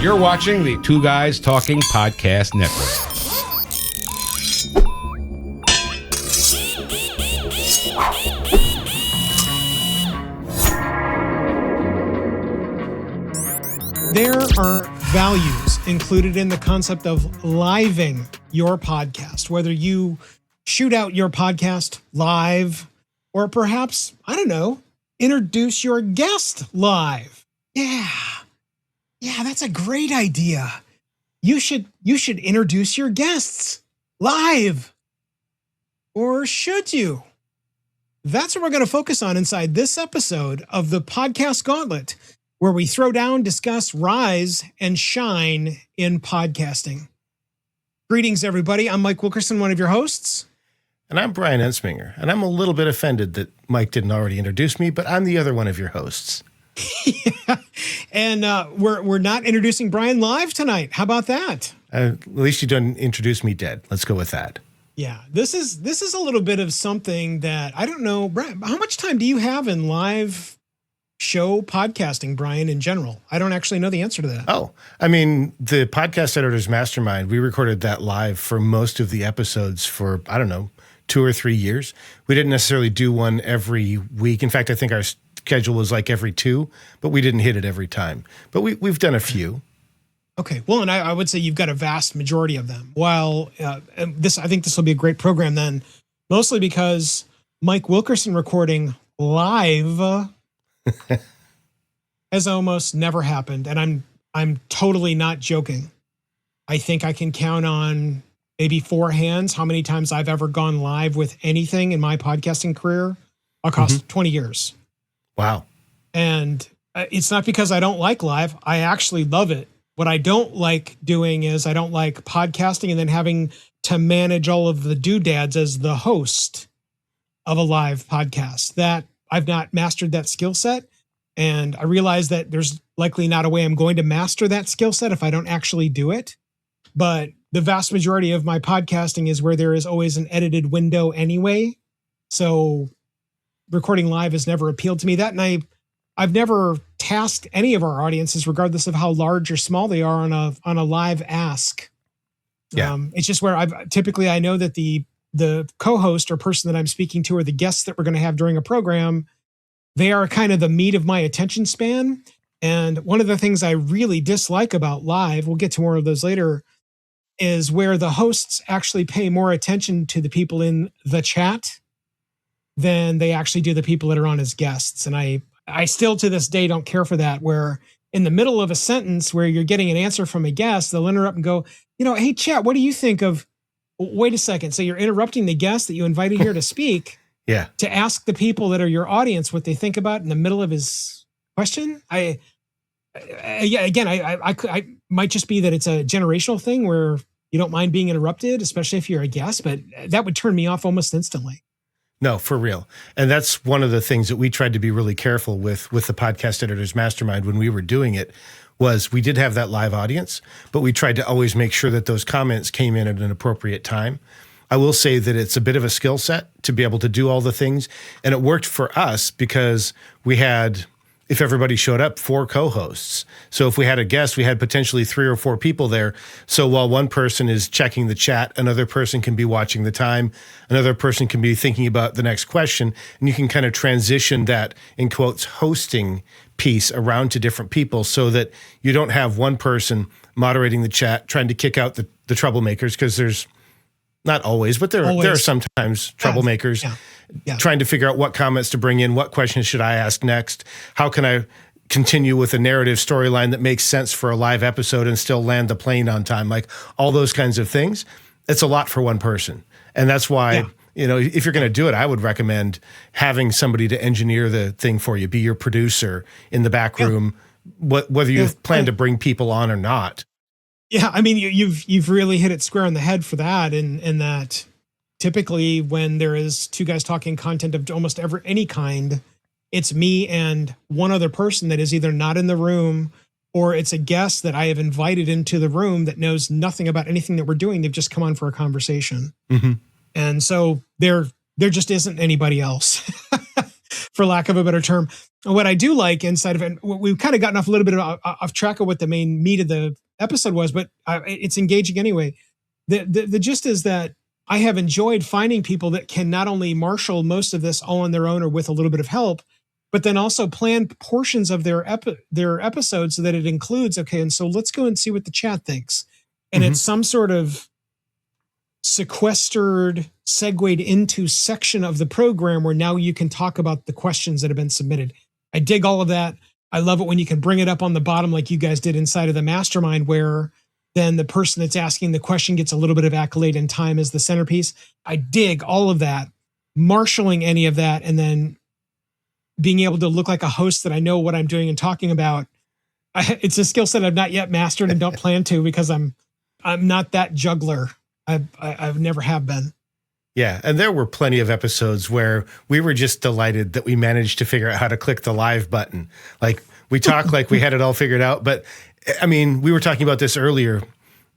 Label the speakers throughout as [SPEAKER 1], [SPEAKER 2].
[SPEAKER 1] You're watching the Two Guys Talking Podcast Network.
[SPEAKER 2] There are values included in the concept of living your podcast, whether you shoot out your podcast live or perhaps, I don't know, introduce your guest live. Yeah, that's a great idea. You should introduce your guests live. Or should you? That's what we're going to focus on inside this episode of the Podcast Gauntlet, where we throw down, discuss, rise, and shine in podcasting. Greetings, everybody. I'm Mike Wilkerson, one of your hosts.
[SPEAKER 3] And I'm Brian Entzminger, and I'm a little bit offended that Mike didn't already introduce me, but I'm the other one of your hosts.
[SPEAKER 2] Yeah. And we're not introducing Brian live tonight. How about that?
[SPEAKER 3] At least you don't introduce me dead. Let's go with that.
[SPEAKER 2] Yeah, this is a little bit of something that I don't know. Brian, how much time do you have in live show podcasting, Brian, in general? I don't actually know the answer to that.
[SPEAKER 3] Oh, I mean, the Podcast Editors Mastermind, we recorded that live for most of the episodes for, I don't know, 2 or 3 years. We didn't necessarily do one every week. In fact, I think our schedule was like every 2, but we didn't hit it every time. But we've done a few.
[SPEAKER 2] Okay. Well, and I would say you've got a vast majority of them. While I think this will be a great program then, mostly because Mike Wilkerson recording live has almost never happened. And I'm totally not joking. I think I can count on maybe 4 hands how many times I've ever gone live with anything in my podcasting career across 20 years.
[SPEAKER 3] Wow.
[SPEAKER 2] And it's not because I don't like live. I actually love it. What I don't like doing is I don't like podcasting and then having to manage all of the doodads as the host of a live podcast. That I've not mastered that skill set. And I realize that there's likely not a way I'm going to master that skill set if I don't actually do it. But the vast majority of my podcasting is where there is always an edited window anyway. So recording live has never appealed to me. That and I've never tasked any of our audiences, regardless of how large or small they are, on a live ask.
[SPEAKER 3] Yeah.
[SPEAKER 2] It's just where I know that the co-host or person that I'm speaking to or the guests that we're going to have during a program, they are kind of the meat of my attention span. And one of the things I really dislike about live, we'll get to more of those later, is where the hosts actually pay more attention to the people in the chat than they actually do the people that are on as guests. And I still to this day don't care for that, where in the middle of a sentence where you're getting an answer from a guest, they'll interrupt and go, hey, chat, what do you think of, wait a second. So you're interrupting the guest that you invited here to speak to ask the people that are your audience what they think about in the middle of his question. I might just be that it's a generational thing where you don't mind being interrupted, especially if you're a guest, but that would turn me off almost instantly.
[SPEAKER 3] No, for real. And that's one of the things that we tried to be really careful with the Podcast Editors Mastermind when we were doing it, was we did have that live audience, but we tried to always make sure that those comments came in at an appropriate time. I will say that it's a bit of a skill set to be able to do all the things. And it worked for us because we had, if everybody showed up, 4 co-hosts. So if we had a guest, we had potentially 3 or 4 people there. So while one person is checking the chat, another person can be watching the time, another person can be thinking about the next question, and you can kind of transition that, in quotes, hosting piece around to different people so that you don't have one person moderating the chat, trying to kick out the troublemakers, because there's not always, but there are sometimes troublemakers trying to figure out what comments to bring in, what questions should I ask next, how can I continue with a narrative storyline that makes sense for a live episode and still land the plane on time, like all those kinds of things. It's a lot for one person. And that's why, if you're going to do it, I would recommend having somebody to engineer the thing for you, be your producer in the back room, whether you plan to bring people on or not.
[SPEAKER 2] Yeah, I mean, you've really hit it square on the head for that, in that typically when there is 2 guys talking content of almost any kind, it's me and one other person that is either not in the room or it's a guest that I have invited into the room that knows nothing about anything that we're doing. They've just come on for a conversation. Mm-hmm. And so there just isn't anybody else for lack of a better term. And what I do like inside of it, we've kind of gotten off a little bit off track of what the main meat of the episode was, but it's engaging anyway. The gist is that I have enjoyed finding people that can not only marshal most of this all on their own or with a little bit of help, but then also plan portions of their episodes so that it includes, okay, and so let's go and see what the chat thinks. And it's some sort of sequestered, segued into section of the program where now you can talk about the questions that have been submitted. I dig all of that. I love it when you can bring it up on the bottom like you guys did inside of the mastermind, where then the person that's asking the question gets a little bit of accolade and time as the centerpiece. I dig all of that, marshaling any of that, and then being able to look like a host that I know what I'm doing and talking about. It's a skill set I've not yet mastered and don't plan to, because I'm not that juggler. I've never have been.
[SPEAKER 3] Yeah. And there were plenty of episodes where we were just delighted that we managed to figure out how to click the live button. Like, we talk like we had it all figured out. But I mean, we were talking about this earlier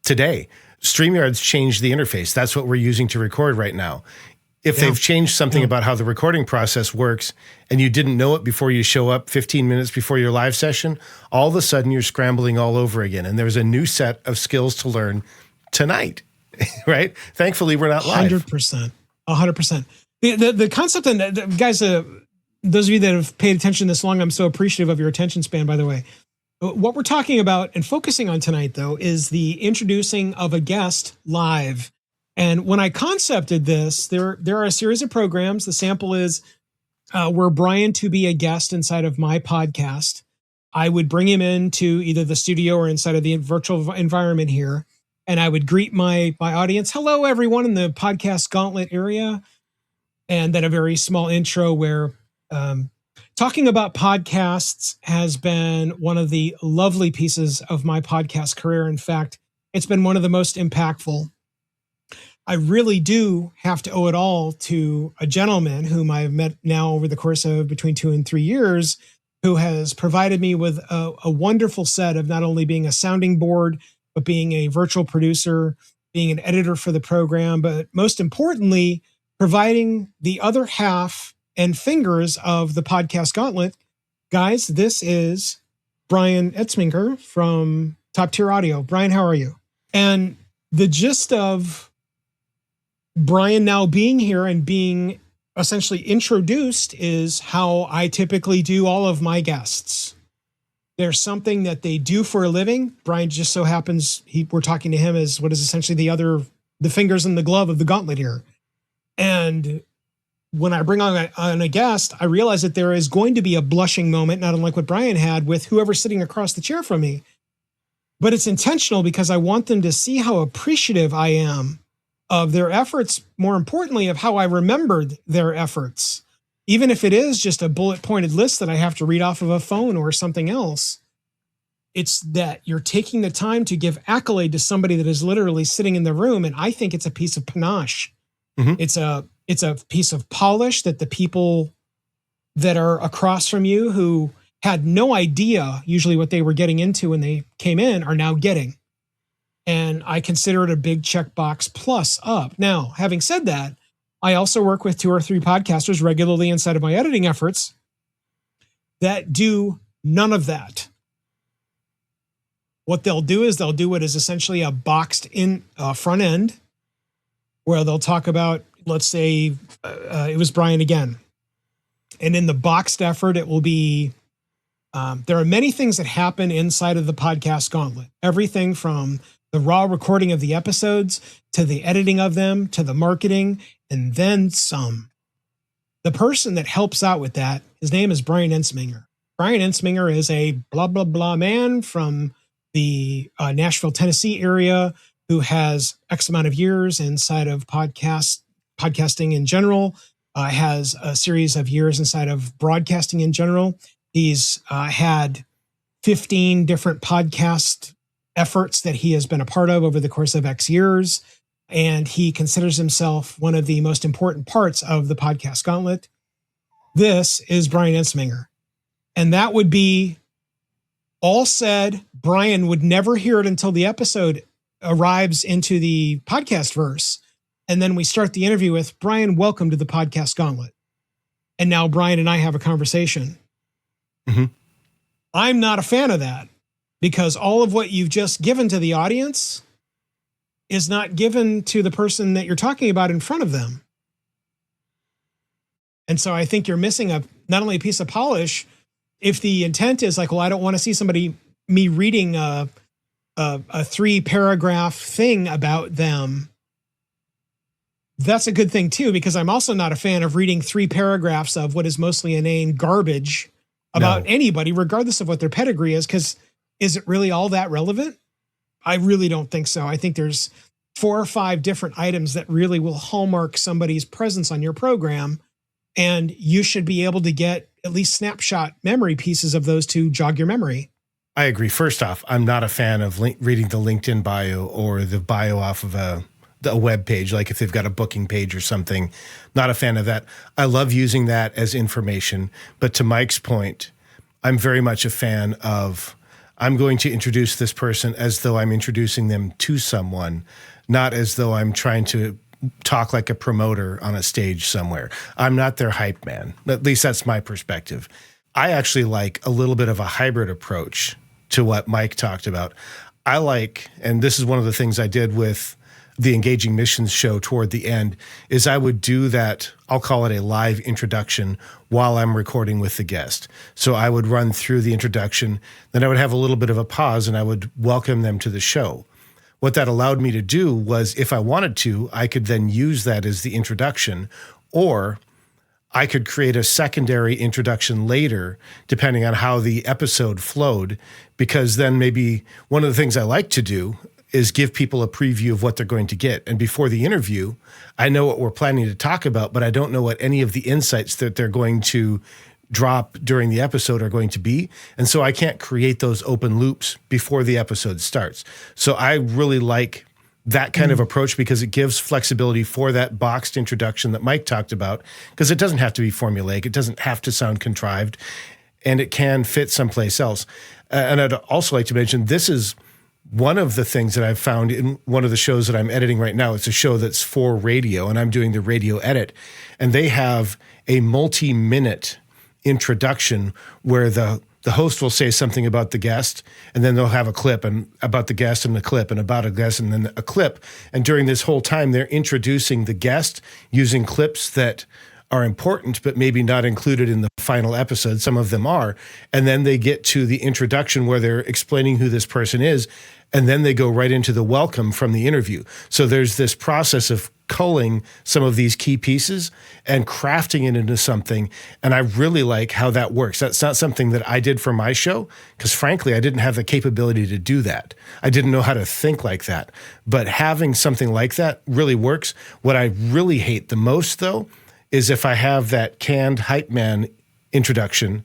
[SPEAKER 3] today. StreamYard's changed the interface. That's what we're using to record right now. If they've changed something about how the recording process works and you didn't know it before you show up 15 minutes before your live session, all of a sudden you're scrambling all over again. And there's a new set of skills to learn tonight, right? Thankfully, we're not live.
[SPEAKER 2] 100%. 100%. The concept, and guys, those of you that have paid attention this long, I'm so appreciative of your attention span, by the way. What we're talking about and focusing on tonight, though, is the introducing of a guest live. And when I concepted this, there are a series of programs. The sample is were Brian to be a guest inside of my podcast. I would bring him into either the studio or inside of the virtual environment here, and I would greet my audience. Hello, everyone in the Podcast Gauntlet area. And then a very small intro where talking about podcasts has been one of the lovely pieces of my podcast career. In fact, it's been one of the most impactful. I really do have to owe it all to a gentleman whom I've met now over the course of between 2 and 3 years, who has provided me with a wonderful set of not only being a sounding board, but being a virtual producer, being an editor for the program, but most importantly, providing the other half and fingers of the Podcast Gauntlet. Guys, this is Brian Entzminger from Top Tier Audio. Brian, how are you? And the gist of Brian now being here and being essentially introduced is how I typically do all of my guests. There's something that they do for a living. Brian just so happens, we're talking to him as what is essentially the fingers in the glove of the gauntlet here. And when I bring on a guest, I realize that there is going to be a blushing moment, not unlike what Brian had with whoever's sitting across the chair from me. But it's intentional because I want them to see how appreciative I am of their efforts, more importantly, of how I remembered their efforts. Even if it is just a bullet pointed list that I have to read off of a phone or something else, it's that you're taking the time to give accolade to somebody that is literally sitting in the room. And I think it's a piece of panache. Mm-hmm. It's a piece of polish that the people that are across from you who had no idea usually what they were getting into when they came in are now getting. And I consider it a big checkbox plus up. Now, having said that, I also work with 2 or 3 podcasters regularly inside of my editing efforts that do none of that. What they'll do is they'll do what is essentially a boxed in front end, where they'll talk about, let's say it was Brian again. And in the boxed effort, it will be, there are many things that happen inside of the Podcast Gauntlet. Everything from the raw recording of the episodes to the editing of them to the marketing and then some. The person that helps out with that, his name is Brian Entzminger. Brian Entzminger is a blah, blah, blah man from the Nashville, Tennessee area who has X amount of years inside of podcasting in general, has a series of years inside of broadcasting in general. He's had 15 different podcast efforts that he has been a part of over the course of X years. And he considers himself one of the most important parts of the Podcast Gauntlet. This is Brian Entzminger. And that would be all said. Brian would never hear it until the episode arrives into the podcast verse. And then we start the interview with, Brian, welcome to the Podcast Gauntlet. and now Brian and I have a conversation.
[SPEAKER 3] Mm-hmm.
[SPEAKER 2] I'm not a fan of that, because all of what you've just given to the audience is not given to the person that you're talking about in front of them. And so I think you're missing not only a piece of polish, if the intent is like, well, I don't want to see me reading a 3-paragraph thing about them. That's a good thing too, because I'm also not a fan of reading 3 paragraphs of what is mostly inane garbage about anybody, regardless of what their pedigree is, because is it really all that relevant? I really don't think so. I think there's 4 or 5 different items that really will hallmark somebody's presence on your program, and you should be able to get at least snapshot memory pieces of those to jog your memory.
[SPEAKER 3] I agree. First off, I'm not a fan of reading the LinkedIn bio or the bio off of a web page, like if they've got a booking page or something. Not a fan of that. I love using that as information. But to Mike's point, I'm very much a fan of, I'm going to introduce this person as though I'm introducing them to someone, not as though I'm trying to talk like a promoter on a stage somewhere. I'm not their hype man. At least that's my perspective. I actually like a little bit of a hybrid approach to what Mike talked about. I like, and this is one of the things I did with the Engaging Missions show toward the end, is I would do that, I'll call it a live introduction while I'm recording with the guest. So I would run through the introduction, then I would have a little bit of a pause, and I would welcome them to the show. What that allowed me to do was, if I wanted to, I could then use that as the introduction, or I could create a secondary introduction later, depending on how the episode flowed, because then maybe one of the things I like to do is give people a preview of what they're going to get. And before the interview, I know what we're planning to talk about, but I don't know what any of the insights that they're going to drop during the episode are going to be. And so I can't create those open loops before the episode starts. So I really like that kind of approach, because it gives flexibility for that boxed introduction that Mike talked about, because it doesn't have to be formulaic. It doesn't have to sound contrived, and it can fit someplace else. And I'd also like to mention, this is one of the things that I've found in one of the shows that I'm editing right now. It's a show that's for radio, and I'm doing the radio edit, and they have a multi-minute introduction where the host will say something about the guest, and then they'll have a clip and about the guest and a clip and about a guest and then a clip. And during this whole time, they're introducing the guest using clips that are important, but maybe not included in the final episode. Some of them are. And then they get to the introduction where they're explaining who this person is. And then they go right into the welcome from the interview. So there's this process of culling some of these key pieces and crafting it into something. And I really like how that works. That's not something that I did for my show, because frankly, I didn't have the capability to do that. I didn't know how to think like that. But having something like that really works. What I really hate the most, though, is if I have that canned hype man introduction,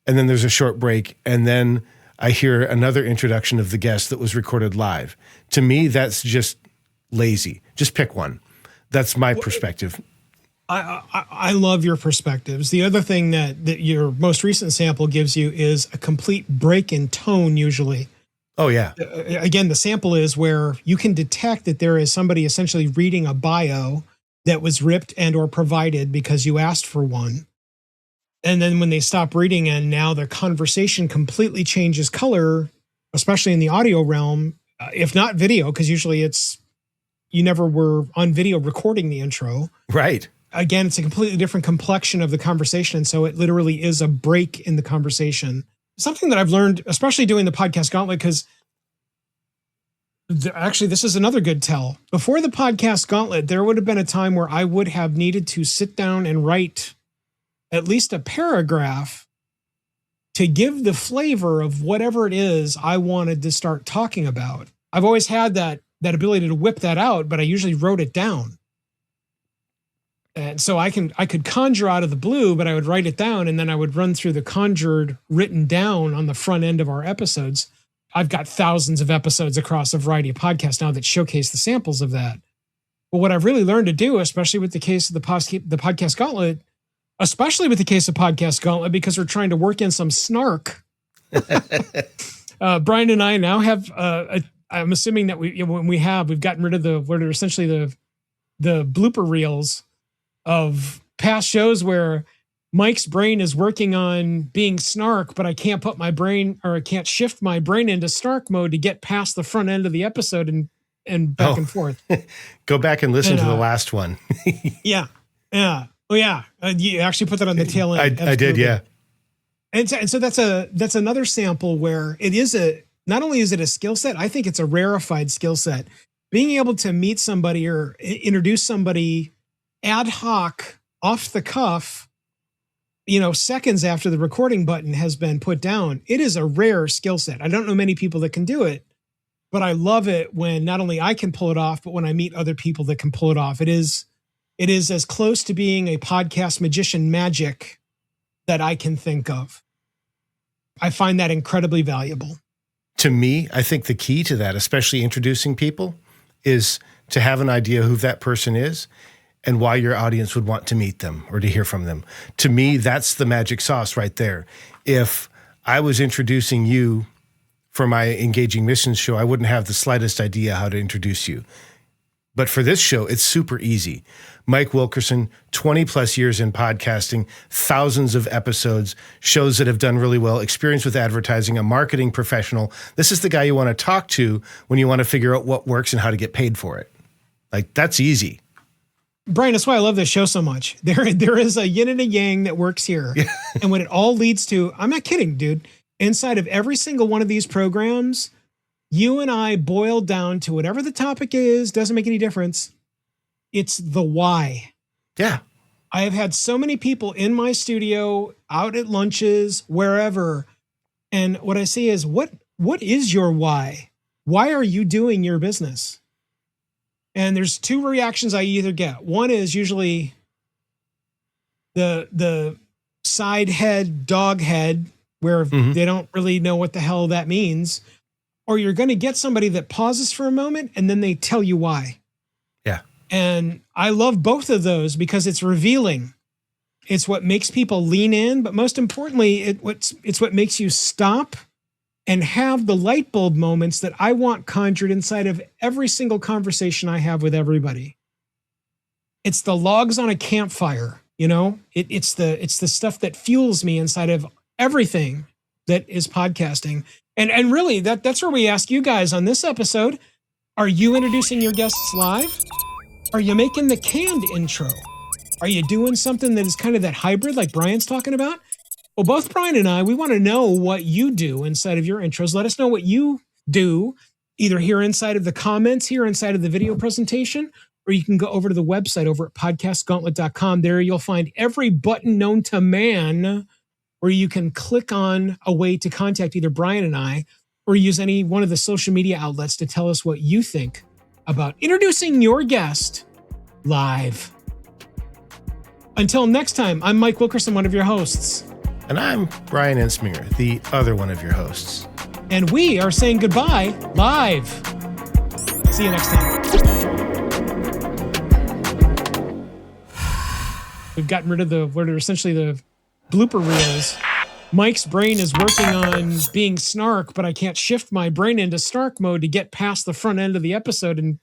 [SPEAKER 3] and then there's a short break, and then I hear another introduction of the guest that was recorded live. To me, that's just lazy. Just pick one. That's my perspective.
[SPEAKER 2] I love your perspectives. The other thing that your most recent sample gives you is a complete break in tone, usually.
[SPEAKER 3] Oh, yeah.
[SPEAKER 2] Again, the sample is where you can detect that there is somebody essentially reading a bio that was ripped and or provided because you asked for one. And then when they stop reading and now the conversation completely changes color, especially in the audio realm, if not video, because usually you never were on video recording the intro.
[SPEAKER 3] Right.
[SPEAKER 2] Again, it's a completely different complexion of the conversation. And so it literally is a break in the conversation. Something that I've learned, especially doing the Podcast Gauntlet, because actually, this is another good tell. Before the Podcast Gauntlet, there would have been a time where I would have needed to sit down and write at least a paragraph to give the flavor of whatever it is I wanted to start talking about. I've always had that ability to whip that out, but I usually wrote it down. And so I could conjure out of the blue, but I would write it down, and then I would run through the conjured written down on the front end of our episodes. I've got thousands of episodes across a variety of podcasts now that showcase the samples of that. But what I've really learned to do, especially with the case of the Podcast Gauntlet, especially with the case of Podcast Gauntlet, because we're trying to work in some snark. Brian and I now have, I'm assuming that we've gotten rid of what are essentially the blooper reels of past shows where Mike's brain is working on being snark, but I can't put my brain, or I can't shift my brain into snark mode to get past the front end of the episode and back and forth.
[SPEAKER 3] Go back and listen to the last one.
[SPEAKER 2] Yeah. Yeah. Oh yeah. You actually put that on the tail end.
[SPEAKER 3] I did. Yeah.
[SPEAKER 2] And so that's another sample where it is not only is it a skill set, I think it's a rarefied skill set. Being able to meet somebody or introduce somebody ad hoc, off the cuff, seconds after the recording button has been put down, it is a rare skill set. I don't know many people that can do it, but I love it when not only I can pull it off, but when I meet other people that can pull it off. It is as close to being a podcast magician magic that I can think of. I find that incredibly valuable.
[SPEAKER 3] To me, I think the key to that, especially introducing people, is to have an idea who that person is and why your audience would want to meet them or to hear from them. To me, that's the magic sauce right there. If I was introducing you for my Engaging Missions show, I wouldn't have the slightest idea how to introduce you. But for this show, it's super easy. Mike Wilkerson, 20 plus years in podcasting, thousands of episodes, shows that have done really well, experience with advertising, a marketing professional. This is the guy you want to talk to when you want to figure out what works and how to get paid for it. Like, that's easy.
[SPEAKER 2] Brian, that's why I love this show so much. There is a yin and a yang that works here. Yeah. And what it all leads to, I'm not kidding, dude. Inside of every single one of these programs, you and I boil down to whatever the topic is, doesn't make any difference. It's the why.
[SPEAKER 3] Yeah.
[SPEAKER 2] I have had so many people in my studio, out at lunches, wherever. And what I say is, what is your why? Why are you doing your business? And there's two reactions I either get. One is usually the side head, dog head, where they don't really know what the hell that means. Or you're going to get somebody that pauses for a moment and then they tell you why.
[SPEAKER 3] Yeah.
[SPEAKER 2] And I love both of those because it's revealing. It's what makes people lean in, but most importantly, it's what makes you stop and have the light bulb moments that I want conjured inside of every single conversation I have with everybody. It's the logs on a campfire, it's the stuff that fuels me inside of everything that is podcasting. And really, that's where we ask you guys on this episode, are you introducing your guests live? Are you making the canned intro? Are you doing something that is kind of that hybrid like Brian's talking about? Well, both Brian and I, we want to know what you do inside of your intros. Let us know what you do, either here inside of the comments, here inside of the video presentation, or you can go over to the website over at podcastgauntlet.com. There you'll find every button known to man where you can click on a way to contact either Brian and I, or use any one of the social media outlets to tell us what you think about introducing your guest live. Until next time, I'm Mike Wilkerson, one of your hosts.
[SPEAKER 3] And I'm Brian Entzminger, the other one of your hosts.
[SPEAKER 2] And we are saying goodbye live. See you next time. We've gotten rid of what are essentially the blooper reels. Mike's brain is working on being snark, but I can't shift my brain into snark mode to get past the front end of the episode and